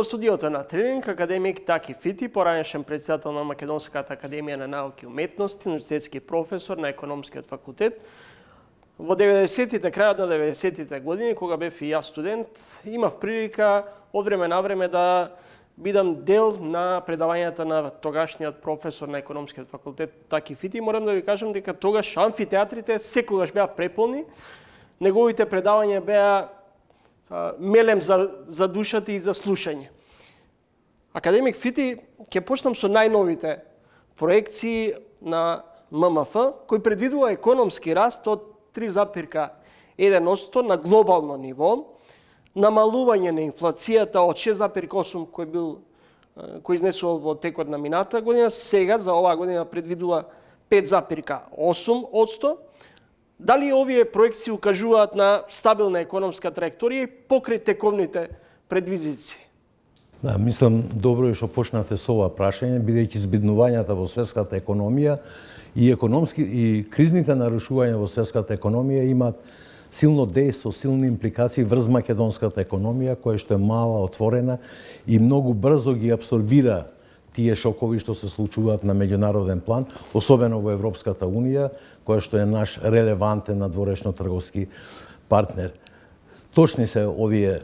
Во студиото на Тренинг академик Таки Фити, поранешен председател на Македонската академија на науки и уметности, универзитетски професор на економскиот факултет. Во 90-тите, крајот на 90-тите години, кога бев и јас студент, имав прилика од време на време да бидам дел на предавањата на тогашниот професор на економскиот факултет Таки Фити. Морам да ви кажам дека тогаш амфитеатрите секогаш беа преполни. Неговите предавања беа мелем за душата и за слушање. Академик Фити, ќе почнам со најновите проекции на ММФ, кој предвидува економски раст од 3,1% на глобално ниво, намалување на инфлацијата од 6,8% кој изнесува во текот на минатата година, сега за оваа година предвидува 5,8%. Дали овие проекции укажуваат на стабилна економска траекторија и покрај тековните предвидици? Да, мислам добро е што почнавте со ова прашање, бидејќи збиднувањата во светската економија и кризните нарушувања во светската економија имаат силно дејство, силни импликации врз македонската економија, која што е мала, отворена и многу брзо ги абсорбира тие шокови што се случуваат на меѓународен план, особено во Европската Унија, која што е наш релевантен надворешно-трговски партнер. Точни се овие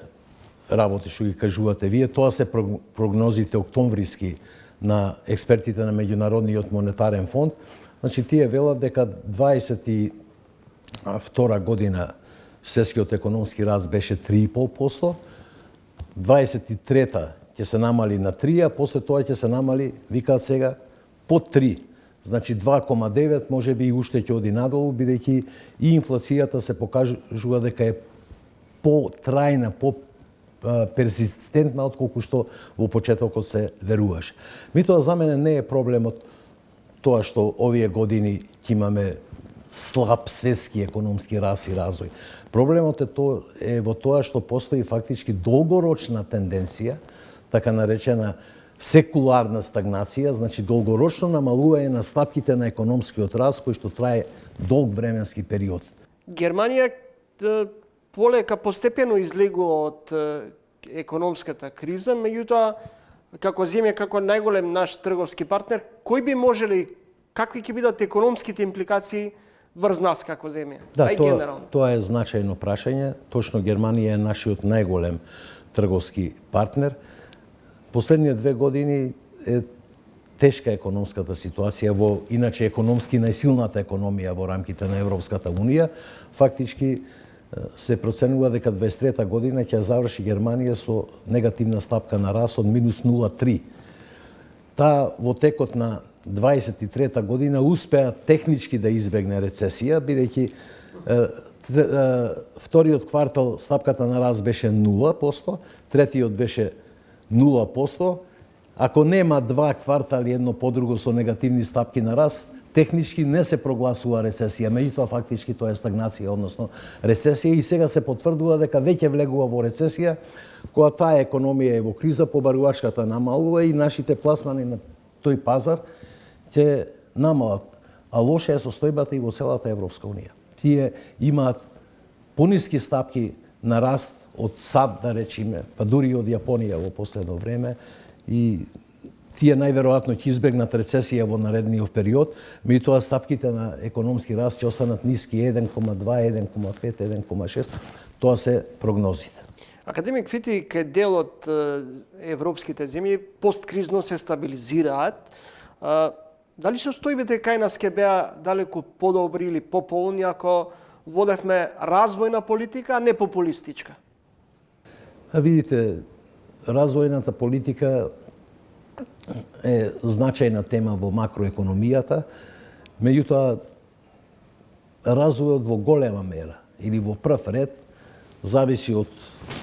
работи што ги кажувате вие, тоа се прогнозите октомвриски на експертите на Меѓународниот монетарен фонд. Значи, тие велат дека 22 година светскиот економски раст беше 3,5%, 23-та ќе се намали на 3, а после тоа ќе се намали, викаат сега, под 3. Значи 2,9 може би и уште ќе оди надолу, бидејќи и инфлацијата се покажува дека е потрајна, перзистентна отколку што во почетокот се веруваше. Меѓутоа за мене не е проблемот тоа што овие години ќе имаме слаб светски економски раст и развој. Проблемот е во тоа што постои фактички долгорочна тенденција, така наречена секуларна стагнација, значи долгорочно намалување на стапките на економскиот раст кој што трае долг временски период. Германија полека постепено излегува од економската криза, меѓутоа како земја, како најголем наш трговски партнер, кој би можеле, какви ќе бидат економските импликации врз нас како земја? Да, тоа е значајно прашање. Точно Германија е нашиот најголем трговски партнер. Последниот 2 години е тешка економската ситуација во иначе економски најсилната економија во рамките на Европската Унија. Фактички се проценува дека 23-та година ќе заврши Германија со негативна стапка на раст од минус 0,3. Таа во текот на 23-та година успеа технички да избегне рецесија, бидејќи вториот квартал стапката на раст беше 0%, третиот беше 0%. Ако нема 2 квартали едно по друго со негативни стапки на раст, технички не се прогласува рецесија, меѓутоа фактички тоа е стагнација, односно рецесија, и сега се потврдува дека веќе влегува во рецесија, кога таа економија е во криза, побарувачката намалува и нашите пласмани на тој пазар ќе намалат. А лоша е состојбата и во целата Европска Унија. Тие имаат пониски стапки на раст од САД, да речеме, па дури и од Јапонија во последно време, и тие најверојатно ќе избегнат рецесија во наредниот период, меѓутоа стапките на економски раст ќе останат ниски 1,2, 1,5, 1,6. Тоа се прогнозите. Академик Фити, кај дел од европските земји посткризно се стабилизираат. Дали состојбите кај нас ќе беа далеку подобри или пополни ако водевме развојна политика, а не популистичка? Видите, развојната политика е значајна тема во макроекономијата, меѓутоа развојот во голема мера или во прв ред зависи од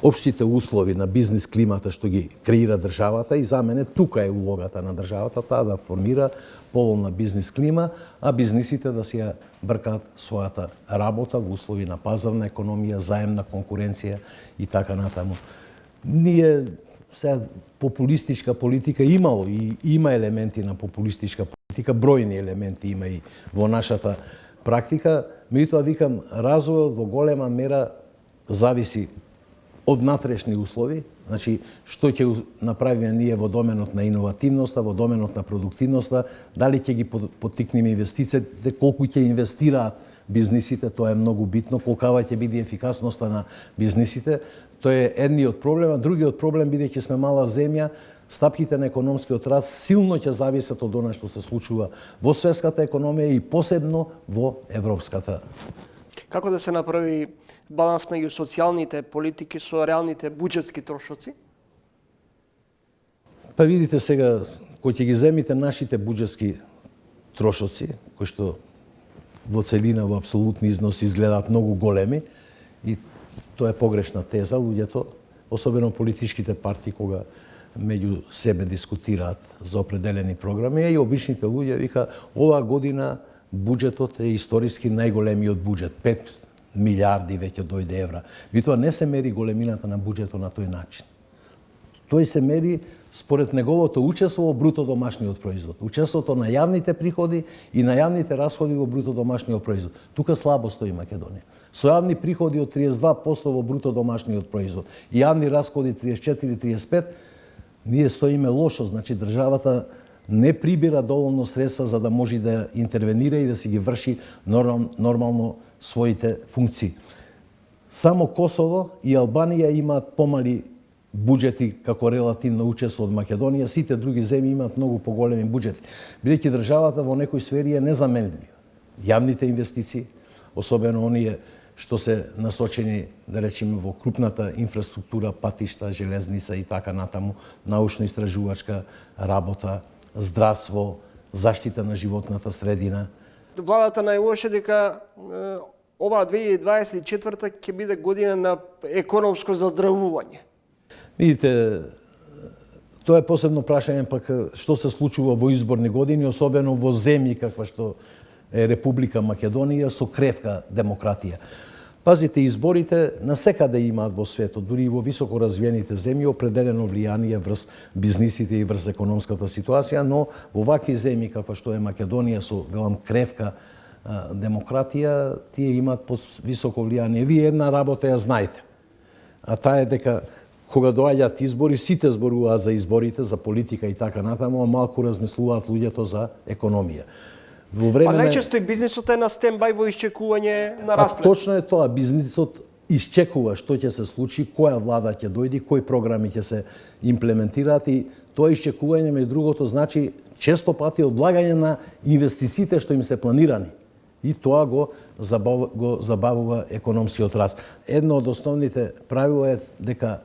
општите услови на бизнис климата што ги креира државата, и за мене тука е улогата на државата, таа да формира поволна бизнис клима, а бизнисите да си ја бркаат својата работа во услови на пазарна економија, заемна конкуренција и така натаму. Ние сега популистичка политика имало и има елементи на популистичка политика, бројни елементи има и во нашата практика, меѓутоа викам развојот во голема мера зависи од натрешни услови, значи што ќе направиме ние во доменот на иновативноста, во доменот на продуктивноста, дали ќе ги поттикнеме инвестициите, колку ќе инвестираат бизнисите, тоа е многу битно, колкава ќе биде ефикасноста на бизнисите. Тоа е едниот проблем, а другиот проблем бидејќи сме мала земја, стапките на економскиот раст силно ќе зависат од она што се случува во светската економија и посебно во европската. Како да се направи баланс меѓу социјалните политики со реалните буџетски трошоци? Па видите сега, кој ќе ги земите нашите буџетски трошоци, кои што во целина, во апсолутни износи изгледаат многу големи, и тоа е погрешна теза, луѓето, особено политичките партии, кога меѓу себе дискутираат за определени програми, и обичните луѓе вика, оваа година буџетот е историски најголемиот буџет, 5 милиарди веќе дојде евра. Тоа не се мери големината на буџетот на тој начин. Тој се мери според неговото учество во бруто домашниот производ, учеството на јавните приходи и на јавните расходи во бруто домашниот производ. Тука слабо стои Македонија. Со јавни приходи од 32% во бруто домашниот производ и јавни расходи 34-35%, ние стоиме лошо, значи државата не прибира доволно средства за да може да интервенира и да си ги врши нормално своите функции. Само Косово и Албанија имаат помали буџети како релативно учество од Македонија, сите други земји имаат многу поголеми буџети, бидејќи државата во некои сфери е незаменлива. Јавните инвестиции, особено оние што се насочени, да речеме, во крупната инфраструктура, патишта, железница и така натаму, научно-истражувачка работа, здравство, заштита на животната средина. Владата најавуваше дека оваа 2024 ќе биде година на економско заздравување. Видите, тоа е посебно прашање пак што се случува во изборни години, особено во земји каква што е Република Македонија со кревка демократија. Пазите, изборите насекаде имаат во светот, дури и во високо развиените земји, определено влијание врз бизнисите и врз економската ситуација, но во вакви земји каква што е Македонија со велам кревка демократија, тие имаат високо влијание. Вие една работа ја знаете, а таа е дека кога доаѓаат избори, сите зборуваат за изборите, за политика и така натаму, а малку размислуваат луѓето за економија. Па најчесто и бизнисот е на стендбај во исчекување на расплет. Точно е тоа, бизнисот исчекува што ќе се случи, која влада ќе дојде, кои програми ќе се имплементираат, и тоа исчекување меѓу другото значи често пати одлагање на инвестициите што им се планирани. И тоа го забавува економскиот раст. Едно од основните правила е дека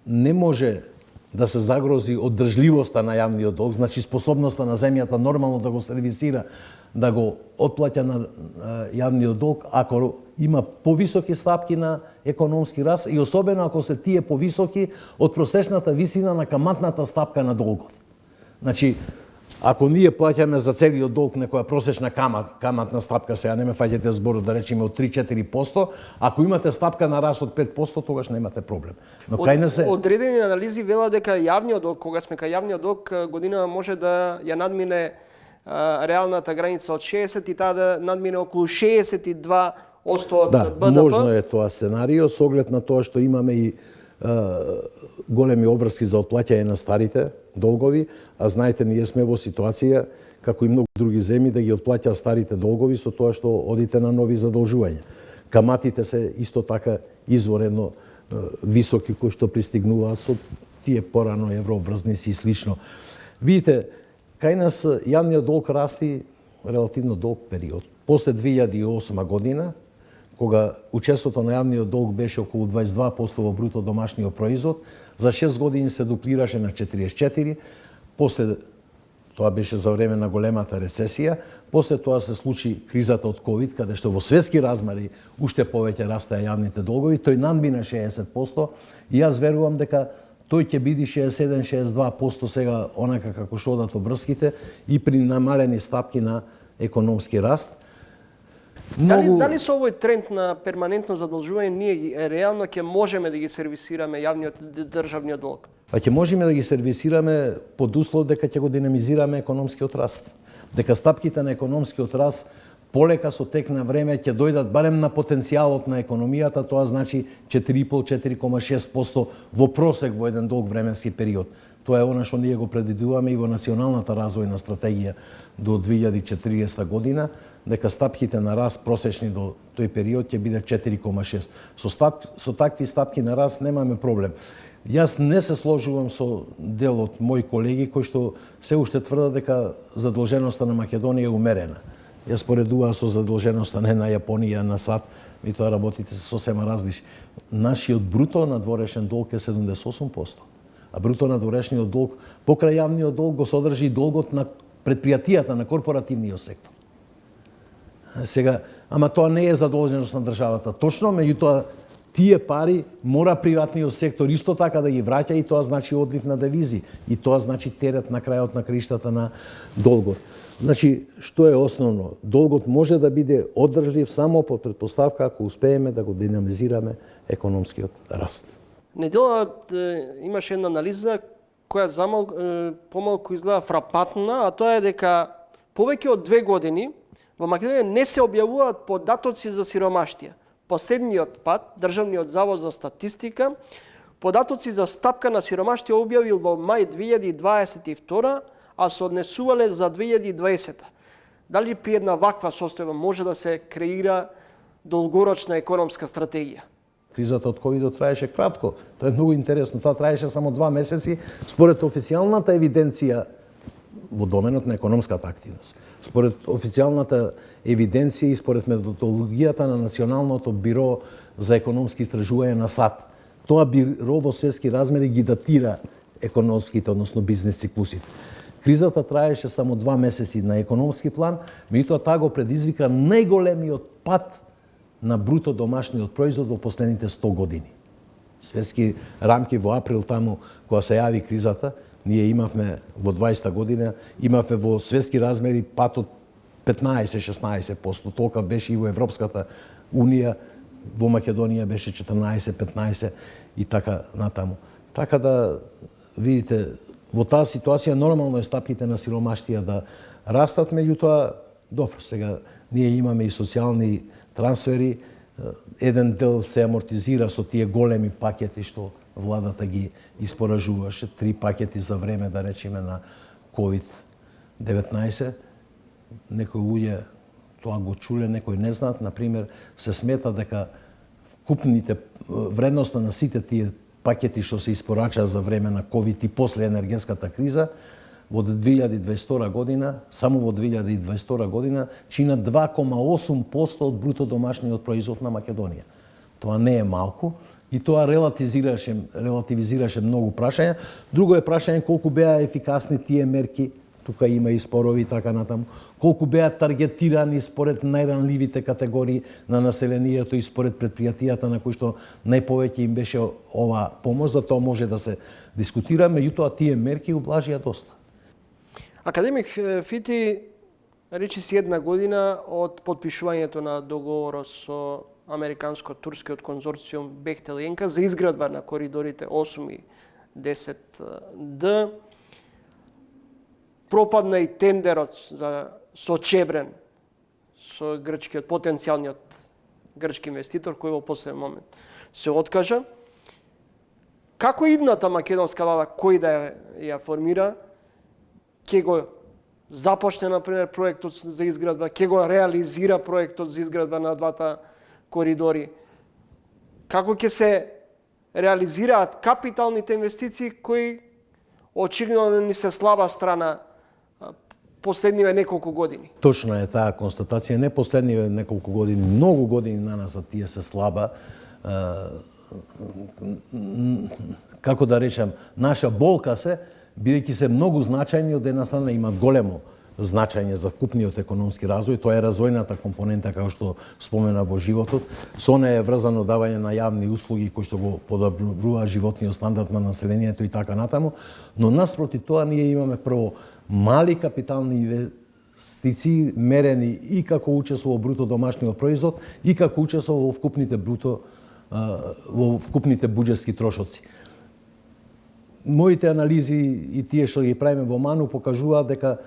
не може да се загрози оддржливоста на јавниот долг, значи способноста на земјата нормално да го сервисира, да го отплаќа на јавниот долг, ако има повисоки стапки на економски раст и особено ако се тие повисоки од просечната висина на каматната стапка на долгот. Значи, ако ние плаќаме за целиот долг некоја просечна каматна стапка, сега не ме фаќате зборот да речеме од 3-4%, ако имате стапка на раст од 5%, тогаш немате проблем. Но кај не се одредени анализи велат дека јавниот долг, кога сме кај јавниот долг, година може да ја надмине реалната граница од 60 и таа да надмине околу 62% од БДП. Да, можно е тоа сценарио со оглед на тоа што имаме и големи обврски за отплаќање на старите долгови, а знаете, ние сме во ситуација, како и многу други земји, да ги отплаќаат старите долгови со тоа што одите на нови задолжувања. Каматите се исто така изворедно високи, кои што пристигнуваат со тие порано еврообврзници и слично. Видите, кај нас јавниот долг расти релативно долг период. После 2008 година, кога учеството на јавниот долг беше околу 22% во бруто домашниот производ, за 6 години се дуплираше на 44%, после тоа беше за време на големата рецесија, после тоа се случи кризата од ковид, каде што во светски размери уште повеќе растеа јавните долгови, тој надмина 60%, и јас верувам дека тој ќе биде 61-62% сега, онака како што одат обврските, и при намалени стапки на економски раст. Дали со овој тренд на перманентно задолжување ние реално ќе можеме да ги сервисираме јавниот државниот долг? Па ќе можеме да ги сервисираме под услов дека ќе го динамизираме економскиот раст. Дека стапките на економскиот раст полека со тек на време ќе дојдат барем на потенцијалот на економијата, тоа значи 4,5-4,6% во просек во еден долг временски период. Тоа е она што ние го предвидуваме и во националната развојна стратегија до 2040 година, дека стапките на раст просечни до тој период ќе биде 4,6. Со такви стапки на раст немаме проблем. Јас не се сложувам со дел од мои колеги кои што се уште тврдат дека задолженоста на Македонија е умерена. Јас споредувам со задолженоста не на Јапонија, на САД, ми тоа работите се сосема различни. Нашиот бруто надворешен долг е 78%, а бруто надворешниот долг покрај јавниот долг го содржи и долгот на предпријатијата, на корпоративниот сектор. Сега, ама тоа не е задолженост на државата. Точно, меѓутоа, тие пари мора приватниот сектор исто така да ги враќа и тоа значи одлив на девизи. И тоа значи терет на крајот на краиштата на долгот. Значи, што е основно? Долгот може да биде одржлив само по претпоставка ако успееме да го динамизираме економскиот раст. Недела имаше една анализа која помалку изгледа фрапантна, а тоа е дека повеќе од 2 години во Македонија не се објавуваат податоци за сиромаштија. Последниот пат Државниот завод за статистика податоци за стапка на сиромаштија објавил во мај 2022, а се однесувале за 2020. Дали при една ваква состојба може да се креира долгорочна економска стратегија? Кризата од ковидот траеше кратко. Тоа е многу интересно. Тоа траеше само 2 месеци според официјалната евиденција во доменот на економската активност. Според официјалната евиденција и според методологијата на Националното биро за економски истражувања на САД. Тоа биро во светски размери ги датира економските, односно бизнес циклусите. Кризата траеше само 2 месеци на економски план, меѓутоа таа го предизвика најголемиот пат на бруто домашниот производ во последните 100 години. Светски рамки во април таму кога се јави кризата, ние имавме во 20 година, имавме во светски размери пат од 15-16%, толка беше и во Европската Унија, во Македонија беше 14-15 и така натаму. Така да видите, во таа ситуација нормално е стапките на сиромаштија да растат, меѓутоа, добро, сега ние имаме и социјални трансфери, еден дел се амортизира со тие големи пакети што владата ги испоражуваше, 3 пакети за време, да речеме, на COVID-19. Некои луѓе тоа го чуле, некои не знаат. Например, се смета дека вредноста на сите тие пакети што се испорачаа за време на COVID и после енергетската криза, во 2022 година, само во 2022 година, чина 2,8% од бруто домашниот производ на Македонија. Тоа не е малку и тоа релативизираше многу прашања. Друго е прашање колку беа ефикасни тие мерки, тука има и спорови и така натаму, колку беа таргетирани според најранливите категории на населението и според предпријатијата на кои што најповеќе им беше ова помош, за тоа може да се дискутира, меѓутоа тие мерки ублажија доста. Академик Фити, речи си 1 година од подпишувањето на договорот со американско-турскиот конзорциум Бехтел-Енка за изградба на коридорите 8 и 10Д. Пропадна и тендерот со Чебрен, со грчкиот, потенцијалниот грчки инвеститор, кој во последен момент се откажа. Како идната македонска влада, кој да ја формира, ќе го започне, например, проектот за изградба, ќе го реализира проектот за изградба на двата коридори? Како ќе се реализираат капиталните инвестиции кои очигледно ни се слаба страна последниве неколку години? Точно е таа констатација, не последниве неколку години, многу години на нас тие се слаба. Како да речам, наша болка се, бидејќи се многу значајни, од една страна имат големо значење за вкупниот економски развој, тоа е развојната компонента, како што спомена во животот. Со неја е врзано давање на јавни услуги кои што го подобрува животниот стандард на населението и така натаму, но наспроти тоа ние имаме прво мали капитални инвестиции мерени и како учество во бруто домашниот производ и како учество во вкупните буџетски трошоци. Моите анализи и тие што ги правиме во МАНУ покажуваат дека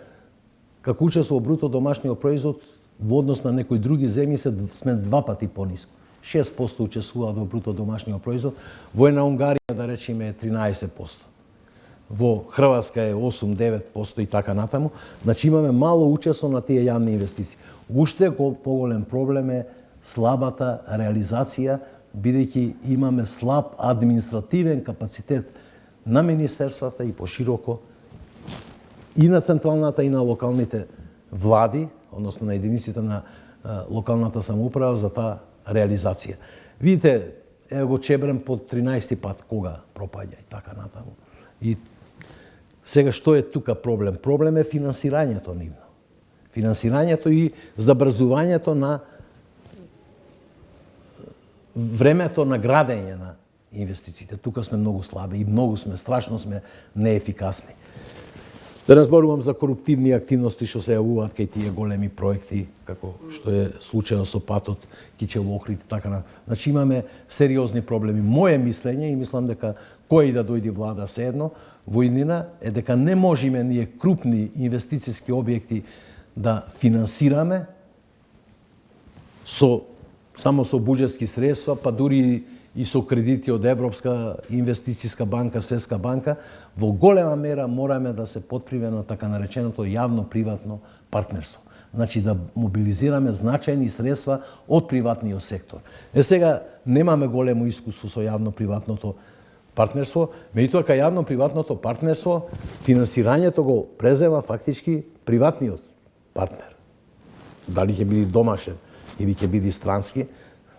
како учество во бруто домашниот производ во однос на некои други земји сме 2 пати пониско. 6% учествуваат во бруто домашниот производ, во една Унгарија да речеме е 13%. Во Хрватска е 8-9% и така натаму. Значи имаме мало учество на тие јавни инвестиции. Уште поголем проблем е слабата реализација, бидејќи имаме слаб административен капацитет на министерствата и пошироко и на централната и на локалните влади, односно на единиците на локалната самоуправа за таа реализација. Видите, ево го Чебрен по 13 пат кога пропаѓа и така натаму. И сега што е тука проблем? Проблем е финансирањето нивно. Финансирањето и забрзувањето на времето на градење на инвестициите. Тука сме многу слаби и страшно сме неефикасни. Да не зборувам за коруптивни активности што се јавуваат кај тие големи проекти, како што е случајот со патот Кичево Охрид и така на. Значи имаме сериозни проблеми. Моje мислење и мислам дека кој и да дојде влада седно, во иднина е дека не можеме ние крупни инвестициски објекти да финансираме само со буџетски средства, па дури и со кредити од Европска инвестициска банка, Светска банка, во голема мера мораме да се потприме на така нареченото јавно-приватно партнерство. Значи да мобилизираме значајни средства од приватниот сектор. Сега немаме големо искуство со јавно-приватното партнерство, меѓутоа кај јавно-приватното партнерство финансирањето го презема фактички приватниот партнер. Дали ќе биде домашен или ќе биде странски,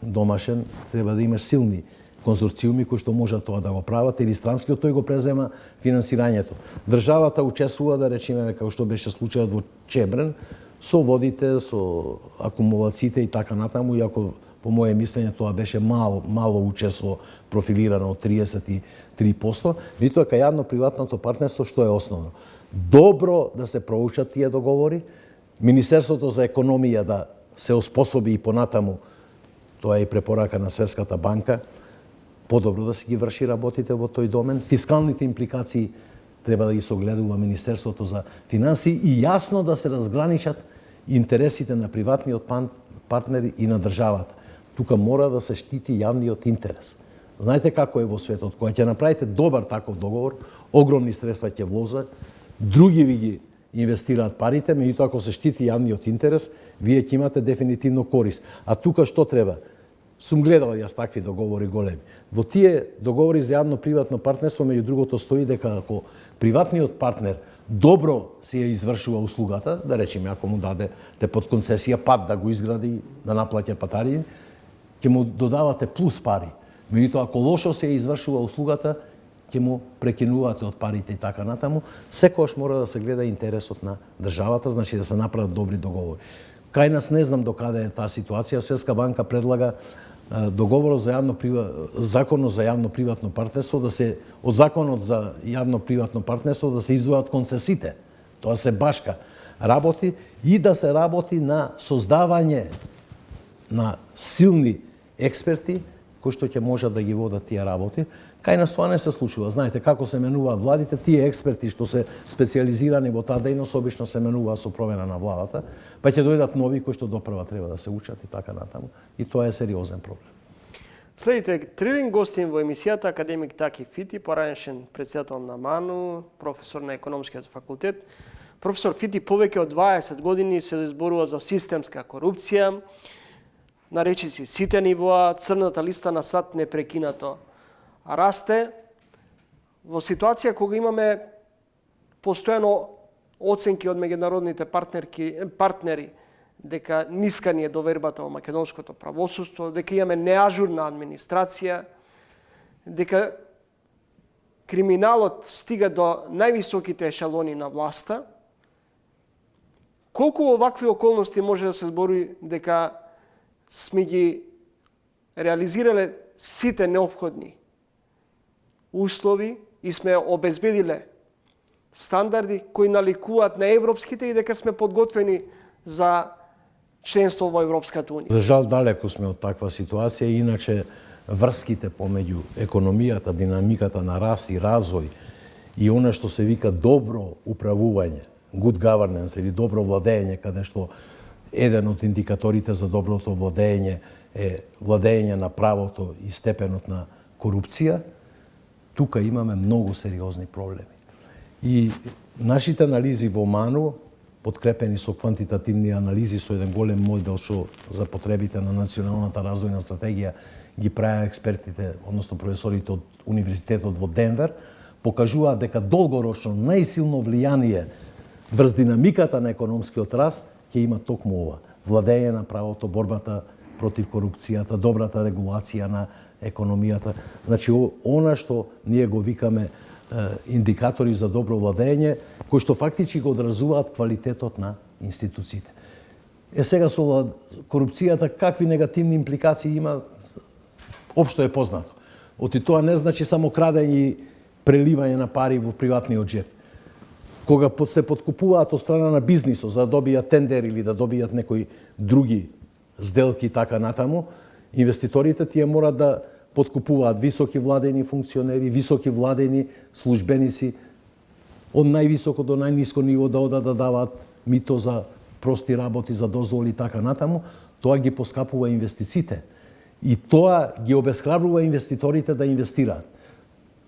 домашен треба да имаш силни конзорциуми кои што можат тоа да го прават, или странскиот тој го презема финансирањето. Државата учествува, да речеме, како што беше случајот во Чебрен, со водите, со акумулациите и така натаму, иако по моje мислење тоа беше мало учество профилирано од 33%, меѓутоа кај јавно-приватното партнерство што е основно? Добро да се проучат тие договори, Министерството за економија да се оспособи и понатаму, тоа е и препорака на Светската банка, подобро да се ги врши работите во тој домен. Фискалните импликации треба да ги согледува Министерството за финансии и јасно да се разграничат интересите на приватниот партнери и на државата. Тука мора да се штити јавниот интерес. Знаете како е во светот, кога ќе направите добар таков договор, огромни средства ќе вложат, други ви ги инвестираат парите, меѓутоа ако се штити јавниот интерес, вие ќе имате дефинитивно корист. А тука што треба? Сум гледал јас такви договори големи. Во тие договори за јавно-приватно партнерство, меѓу другото стои дека ако приватниот партнер добро се ја извршува услугата, да речеме ако му дадете под концесија пат да го изгради, да наплаќа патари, ќе му додавате плюс пари. Меѓутоа ако лошо се ја извршува услугата, ќе му прекинувате од парите и така натаму. Секогаш мора да се гледа интересот на државата, значи да се направат добри договори. Кај нас не знам докаде е таа ситуација. Светска банка предлага договорот за законот за јавно-приватно партнерство да се од законот за јавно-приватно партнерство да се издвојат концесите. Тоа се башка работи и да се работи на создавање на силни експерти кои што ќе можат да ги водат тие работи. Кај нас тоа не се случува. Знаете како се менуваат владите, тие експерти што се специјализирани во таа дејност обично се менуваат со промена на владата, па ќе дојдат нови кои што допрва треба да се учат и така натаму. И тоа е сериозен проблем. Следите трилин гостин во емисијата академик Таки Фити, поранешен председател на МАНУ, професор на економскиот факултет. Професор Фити повеќе од 20 години се зборува за системска корупција, на речиси сите нивоа, црната листа на САД непрекинато расте во ситуација кога имаме постојано оценки од меѓународните партнери дека ниска ни е довербата во македонското правосудство, дека имаме неажурна администрација, дека криминалот стига до највисоките ешелони на власта. Колку овакви околности може да се збори дека сме ги реализирале сите неопходни услови и сме обезбедиле стандарди кои наликуваат на европските и дека сме подготвени за членство во Европската унија. За жал далеко сме од таква ситуација, иначе врските помеѓу економијата, динамиката на раст и развој и она што се вика добро управување, good governance или добро владење, каде што еден од индикаторите за доброто владење е владење на правото и степенот на корупција, тука имаме многу сериозни проблеми. И нашите анализи во МАНУ, подкрепени со квантитативни анализи, со еден голем модел што за потребите на националната развојна стратегија ги правеа експертите, односно професорите од Универзитетот во Денвер, покажуваат дека долгорочно најсилно влијание врз динамиката на економскиот раст ќе има токму ова. Владење на правото, борбата против корупцијата, добрата регулација на економијата. Значи, она што ние го викаме индикатори за добро владење, кои што фактички го одразуваат квалитетот на институциите. Сега со корупцијата какви негативни импликации има, општо е познато. Оти тоа не значи само крадење и преливање на пари во приватниот джеб. Кога се подкупуваат од страна на бизнисот за да добијат тендер или да добијат некои други сделки така натаму, инвеститорите тие морат да подкупуваат високи владени функционери, високи владени службеници, од највисоко до најниско ниво да одат да даваат мито за прости работи, за дозволи и така натаму, тоа ги поскапува инвестициите. И тоа ги обесхрабрува инвеститорите да инвестираат.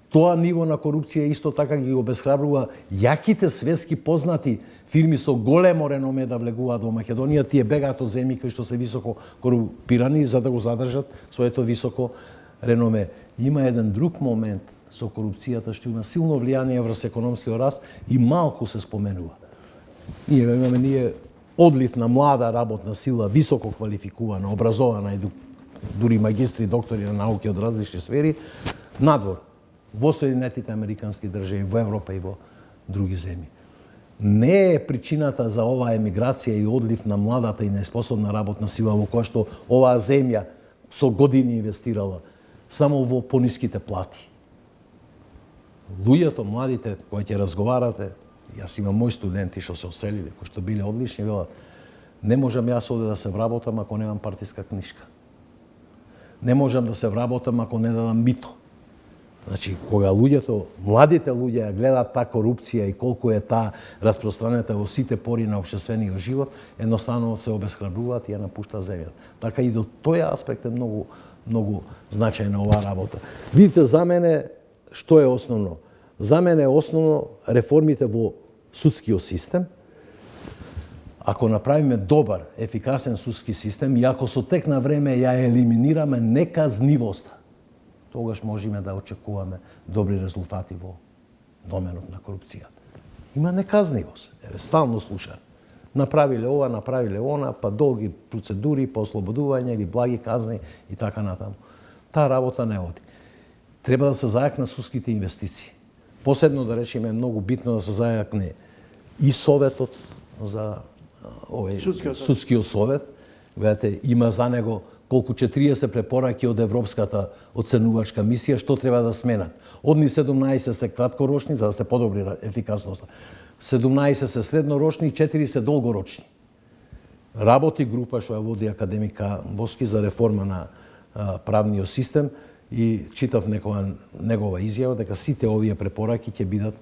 Тоа ниво на корупција исто така ги обесхрабрува јаките светски познати фирми со големо реноме да влегуваат во Македонија, тие бегаат од земји кои што се високо корумпирани за да го задржат своето високо реноме. Има еден друг момент со корупцијата што има силно влијание врз економскиот раст и малку се споменува. Ние одлив на млада работна сила, високо квалификувана, образована и дури магистри, доктори на науки од различни сфери, надвор во Соединетите американски држави, во Европа и во други земји. Не е причината за оваа емиграција и одлив на младата и неспособна работна сила во која што оваа земја со години инвестирала само во пониските плати. Луѓето, младите, кои ќе разговарате, јас имам мои студенти што се оселиле, кои што биле одлични, велат, не можам јас овде да се вработам ако немам партиска книжка. Не можам да се вработам ако не дадам мито. Значи, кога луѓето, младите луѓе гледаат таа корупција и колку е таа распространета во сите пори на општествениот живот, едноставно се обесхрабруваат и ја напуштаат земјата. Така и до тој аспект е многу значајна оваа работа. Видите, за мене, што е основно? За мене е основно реформите во судскиот систем. Ако направиме добар, ефикасен судски систем и ако со тек на време ја елиминираме неказнивоста, тогаш можеме да очекуваме добри резултати во доменот на корупцијата. Има неказнивост. Стално слушам. Направиле ова, направиле она, па долги процедури, па ослободување или благи казни и така натаму. Таа работа не оди. Треба да се зајакнат судските инвестиции. Посебно да речеме е многу битно да се зајакне и советот за судскиот совет. Видете, има за него колку 40 препораки од Европската оценувачка мисија што треба да сменат. Од нив 17 се краткорочни за да се подобри ефикасноста. 17 се среднорочни и 4 се долгорочни. Работи група што ја води академика Боски за реформа на правниот систем и читав негова изјава дека сите овие препораки ќе бидат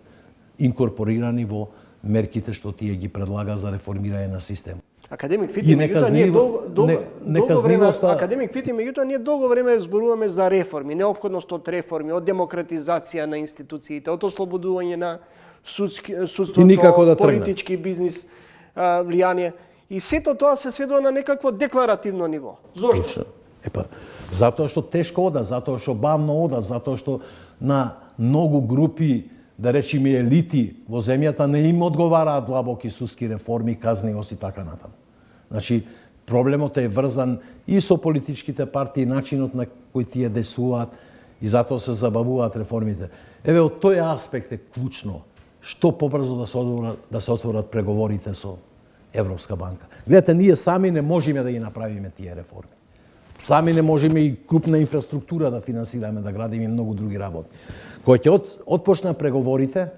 инкорпорирани во мерките што тие ги предлага за реформирање на систем. Академик Фити, меѓутоа ние долго време зборуваме за реформи, неопходност од реформи, од демократизација на институциите, од ослободување на судството, политички бизнис влијание. И сето тоа се сведува на некакво декларативно ниво. Зошто? Затоа што тешко ода, затоа што бавно ода, затоа што на многу групи, да речеме елити во земјата не им одговараат длабоки судски реформи, казнивост и така натаму. Значи, проблемот е врзан и со политичките партии, начинот на кој тие действуваат и затоа се забавуваат реформите. Еве, од тој аспект е клучно што побрзо да се отворат преговорите со Европска банка. Гледате, ние сами не можеме да ги направиме тие реформи. Сами не можеме и крупна инфраструктура да финансираме, да градиме и многу други работи. Кој ќе отпочна преговорите,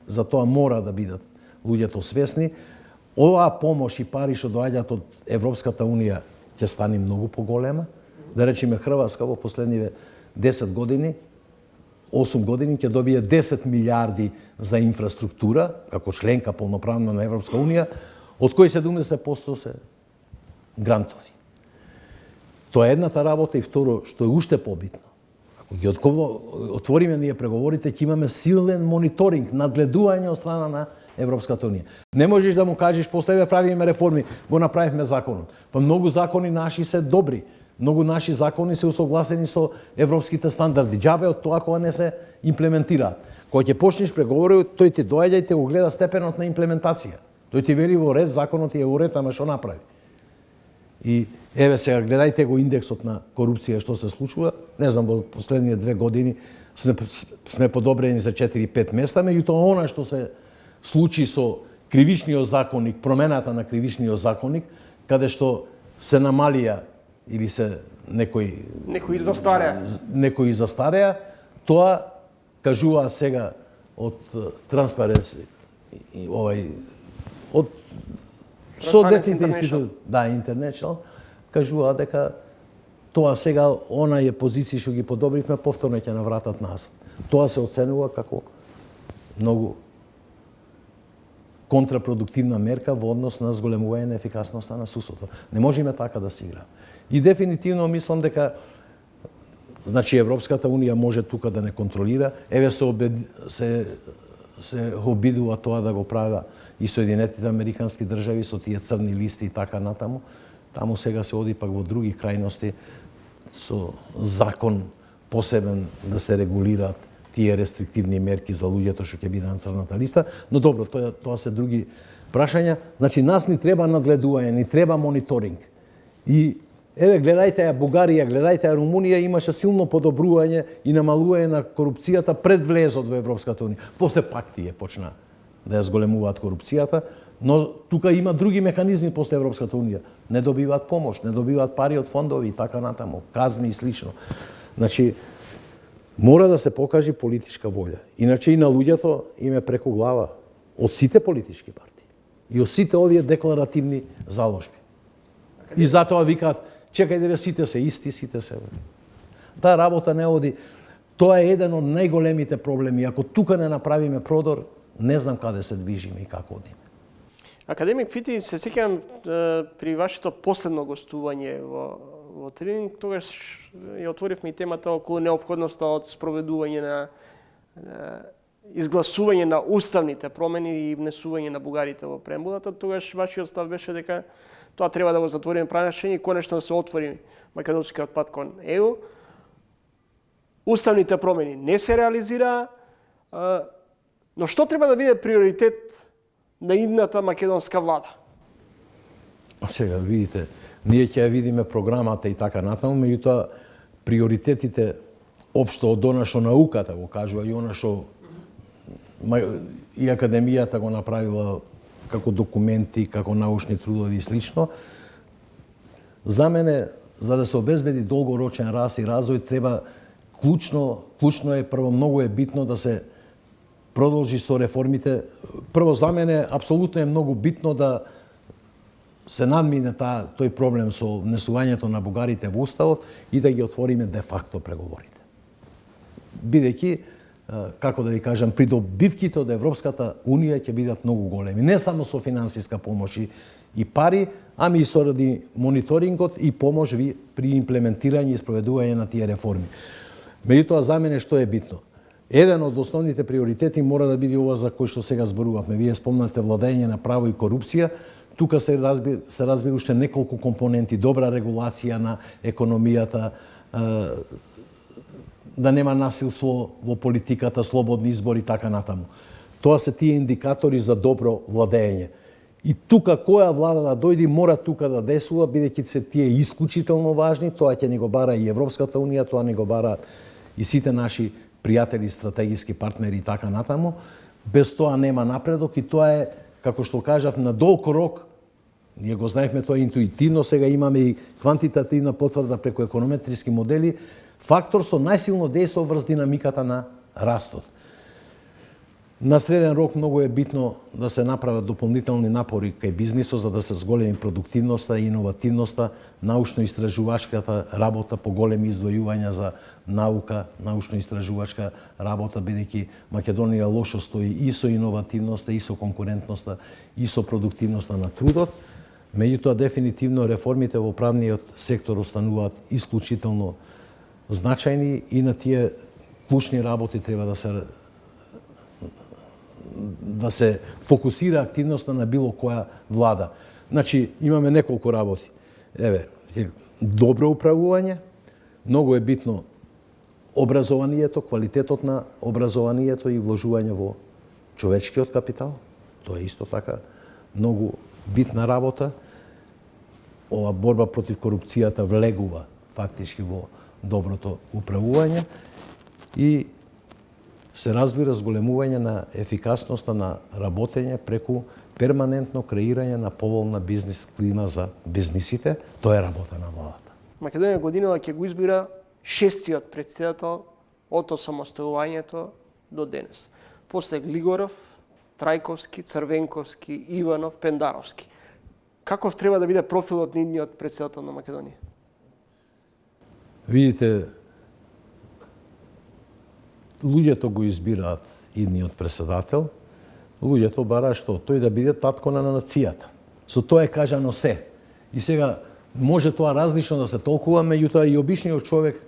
за тоа мора да бидат луѓето свесни, оваа помош и пари што доаѓаат од Европската Унија ќе стане многу поголема. Да речеме, Хрватска во последниве 10 години, 8 години ќе добие 10 милиарди за инфраструктура, како членка полноправна на Европска Унија, од кои 70% се грантови. Тоа е едната работа и второ, што е уште побитно. Ако ги отвориме ние преговорите, ќе имаме силен мониторинг, надледување од страна на Европската унија. Не можеш да му кажеш, после правиме реформи, го направивме законот. Па многу закони наши се добри. Многу наши закони се усогласени со европските стандарди. Џабе од тоа кога не се имплементираат. Кога ќе почнеш преговори, тој ти доаѓа и те го гледа степенот на имплементација. Тој ти вели во ред, законот е во ред, ама што направи? И еве сега гледајте го индексот на корупција што се случува. Не знам, во последните 2 години сме подобрени за 4-5 места, меѓутоа она што се случи со кривичниот законник, промената на кривичниот законник, каде што се намалија или се некои застареа, тоа кажува сега од Transparency, од соодветните институции, International, кажува дека тоа сега оние позиции што ги подобривме повторно ќе навратат назад. Тоа се оценува како многу контрапродуктивна мерка во однос на зголемување на ефикасноста на судството. Не можеме така да си играаме. И дефинитивно мислам дека значи Европската унија може тука да не контролира, еве се обидува тоа да го правя и Соединетите американски држави со тие црни листи и така натаму. Таму сега се оди пак во други крајности со закон посебен да се регулираат тие рестриктивни мерки за луѓето што ќе бидат на црната листа, но добро, тоа се други прашања. Значи нас ни треба нагледување, ни треба мониторинг. И еве гледајте ја Бугарија, гледајте ја Румунија, имаше силно подобрување и намалување на корупцијата пред влезот во Европската унија. После пак тие почна да ја зголемуваат корупцијата, но тука има други механизми после Европската унија. Не добиваат помош, не добиваат пари од фондови и така натаму, казни и слично. Значи мора да се покажи политичка волја. Иначе и на луѓето им е преку глава од сите политички партии и од сите овие декларативни заложби. И затоа викаат, чекајте ве, сите се исти, сите се. Таа работа не оди. Тоа е еден од најголемите проблеми. Ако тука не направиме продор, не знам каде се движиме и како одиме. Академик Фити, се сеќавам при вашето последно гостување во тренинг, тогаш ја отворивме и темата околу неопходноста од спроведување на изгласување на уставните промени и внесување на бугарите во преамбулата. Тогаш вашиот став беше дека тоа треба да го затвориме прашање и конечно да се отвори македонскиот пат кон ЕУ. Уставните промени не се реализираа, но што треба да биде приоритет на идната македонска влада? Сега видите, ние ќе ја видиме програмата и така натаму, меѓутоа приоритетите општо од она што науката го кажува и она што и академијата го направила како документи, како научни трудови и слично. За мене, за да се обезбеди долгорочен раст и развој, треба клучно е, прво многу е битно да се продолжи со реформите. Прво за мене апсолутно е многу битно да се надмине тој проблем со внесувањето на бугарите во уставот и да ги отвориме де факто преговорите. Бидејќи, како да ви кажам, придобивките од Европската унија ќе бидат многу големи. Не само со финансиска помош и пари, ами и соради мониторингот и помош при имплементирање и спроведување на тие реформи. Меѓутоа, за мене што е битно? Еден од основните приоритети мора да биде ова за кој што сега зборувавме. Вие спомнате владење на право и корупција. Тука се разби уште неколку компоненти, добра регулација на економијата, да нема насилство во политиката, слободни избори и така натаму. Тоа се тие индикатори за добро владење. И тука која влада да дојде мора тука да десува, бидејќи се тие исклучително важни, тоа ќе ни го бара и Европската унија, тоа ни го бара и сите наши пријатели, стратегиски партнери и така натаму. Без тоа нема напредок и тоа е, како што кажав, на долг рок. Ние го знаевме тоа интуитивно, сега имаме и квантитативна потврда преку економетриски модели, фактор со најсилно дејство врз динамиката на растот. На среден рок многу е битно да се направат дополнителни напори кај бизнисот за да се зголеми продуктивноста и иновативноста, научно-истражувачката работа, по големи издвојувања за наука, научно-истражувачка работа, бидејќи Македонија лошо стои и со иновативноста, и со конкурентноста, и со продуктивноста на трудот. Меѓутоа, дефинитивно реформите во правниот сектор остануваат исклучително значајни и на тие клучни работи треба да се фокусира активноста на било која влада. Значи, имаме неколку работи. Еве, добро управување, многу е битно образованието, квалитетот на образованието и вложување во човечкиот капитал. Тоа е исто така многу битна работа. Ова борба против корупцијата влегува фактички во доброто управување и се разбира зголемување на ефикасноста на работење преку перманентно креирање на поволна бизнис клима за бизнисите. Тоа е работа на владата. Македонија годинава ќе го избира 6-тиот претседател од осамостојувањето до денес. После Глигоров, Трајковски, Црвенковски, Иванов, Пендаровски. Каков треба да биде профилот на идниот претседател на Македонија? Видите, луѓето го избираат идниот претседател, луѓето бараат што? Тој да биде татко на нацијата. Со тоа е кажано се. И сега може тоа различно да се толкува, меѓутоа и обичниот човек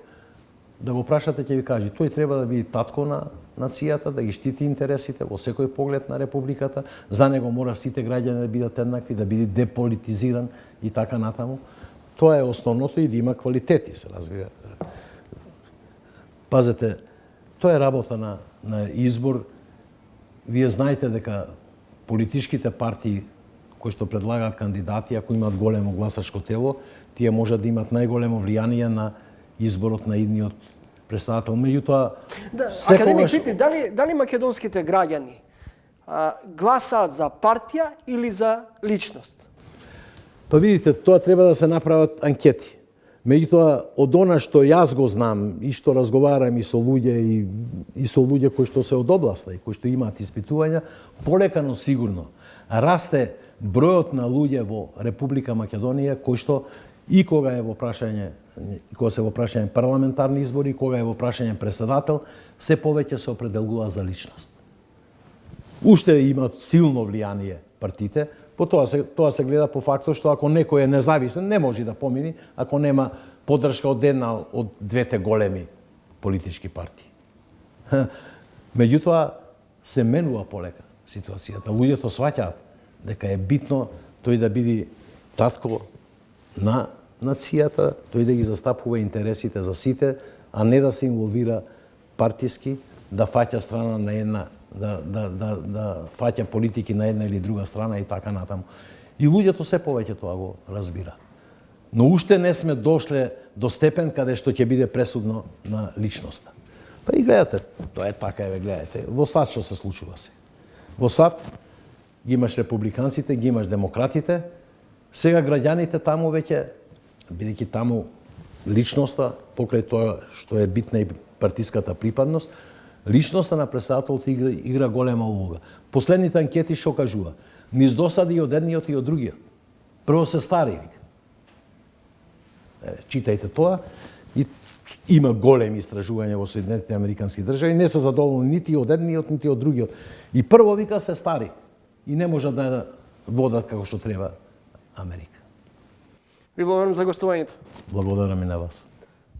да го прашате ќе ви каже, тој треба да биде татко на нацијата, да ги штити интересите во секој поглед на републиката, за него мора сите граѓани да бидат еднакви, да биде деполитизиран и така натаму. Тоа е основното и да има квалитети, се разбира. Пазете, тоа е работа на избор. Вие знаете дека политичките партии кои што предлагаат кандидати, ако имаат големо гласачко тело, тие можат да имат најголемо влијание на изборот на идниот претседател. Меѓутоа, академик Фити, дали македонските граѓани гласаат за партија или за личност? Па видите, тоа треба да се направат анкети. Меѓутоа, од она што јас го знам и што разговарам и со луѓе кои што се од областа и кои што имаат испитувања, полекано сигурно расте бројот на луѓе во Република Македонија кои што и кога се во прашање парламентарни избори, кога е во прашање претседател, се повеќе се определува за личност. Уште имаат силно влијание партиите, тоа се гледа по фактот што ако некој е независен, не може да помини ако нема поддршка од една од двете големи политички партии. Меѓутоа, се менува полека ситуацијата. Луѓето сваќаат дека е битно тој да биде татко на нацијата, тој да ги застапува интересите за сите, а не да се инволвира партиски, да фаќа страна на една, да фаќа политики на една или друга страна и така натаму. И луѓето се повеќе тоа го разбира. Но уште не сме дошле до степен каде што ќе биде пресудно на личноста. Па и гледате, тоа е така, еве гледате, во САД што се случува се. Во САД ги имаш републиканците, ги имаш демократите, сега граѓаните таму веќе, бидејќи таму личноста, покрај тоа што е битна и партиската припадност, личноста на претседателот игра голема улога. Последните анкети што кажува? Низ досади и од едниот и од другиот. Прво се стари. Читајте тоа. И има големи истражувања во Соединетите Американски држави, не се задоволни нити од едниот, нити од другиот. И прво вика се стари и не можат да водат како што треба Америка. Ви благодарам за гостувањето. Благодарам и на вас.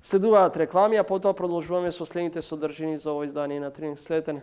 Следуваат реклами, а потоа продолжуваме со следните содржини за ово издание на Тренинг. Следете не.